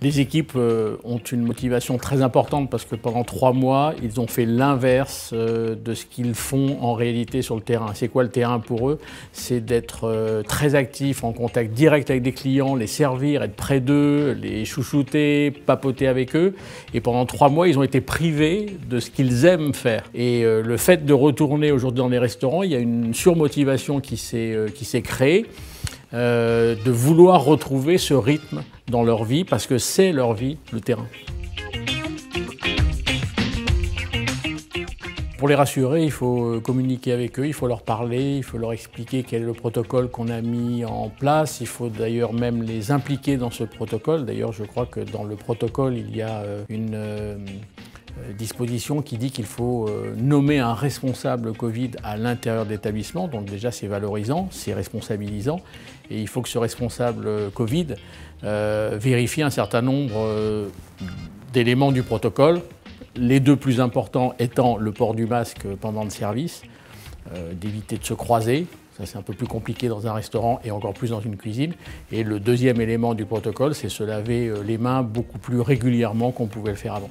Les équipes ont une motivation très importante parce que pendant 3 mois, ils ont fait l'inverse de ce qu'ils font en réalité sur le terrain. C'est quoi le terrain pour eux? C'est d'être très actifs, en contact direct avec des clients, les servir, être près d'eux, les chouchouter, papoter avec eux. Et pendant 3 mois, ils ont été privés de ce qu'ils aiment faire. Et le fait de retourner aujourd'hui dans les restaurants, il y a une surmotivation qui s'est créée. De vouloir retrouver ce rythme dans leur vie, parce que c'est leur vie, le terrain. Pour les rassurer, il faut communiquer avec eux, il faut leur parler, il faut leur expliquer quel est le protocole qu'on a mis en place. Il faut d'ailleurs même les impliquer dans ce protocole. D'ailleurs, je crois que dans le protocole, il y a une disposition qui dit qu'il faut nommer un responsable Covid à l'intérieur de l'établissement. Donc déjà, c'est valorisant, c'est responsabilisant. Et il faut que ce responsable Covid vérifie un certain nombre d'éléments du protocole. Les 2 plus importants étant le port du masque pendant le service, d'éviter de se croiser. Ça, c'est un peu plus compliqué dans un restaurant et encore plus dans une cuisine. Et le 2e élément du protocole, c'est se laver les mains beaucoup plus régulièrement qu'on pouvait le faire avant.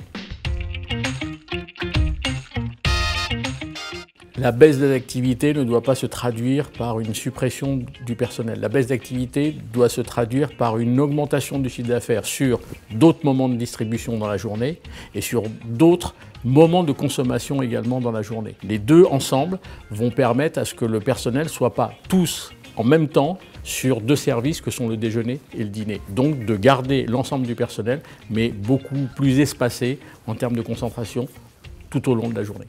La baisse de l'activité ne doit pas se traduire par une suppression du personnel. La baisse d'activité doit se traduire par une augmentation du chiffre d'affaires sur d'autres moments de distribution dans la journée et sur d'autres moments de consommation également dans la journée. Les 2 ensemble vont permettre à ce que le personnel ne soit pas tous en même temps sur 2 services que sont le déjeuner et le dîner. Donc de garder l'ensemble du personnel, mais beaucoup plus espacé en termes de concentration tout au long de la journée.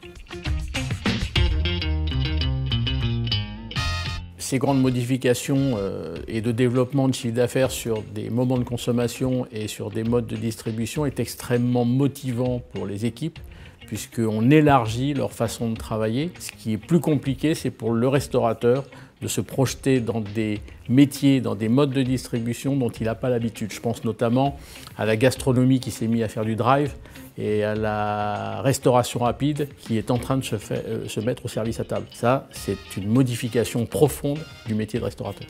Ces grandes modifications et de développement de chiffre d'affaires sur des moments de consommation et sur des modes de distribution est extrêmement motivant pour les équipes puisqu'on élargit leur façon de travailler. Ce qui est plus compliqué, c'est pour le restaurateur de se projeter dans des métiers, dans des modes de distribution dont il n'a pas l'habitude. Je pense notamment à la gastronomie qui s'est mise à faire du drive et à la restauration rapide qui est en train de se mettre au service à table. Ça, c'est une modification profonde du métier de restaurateur.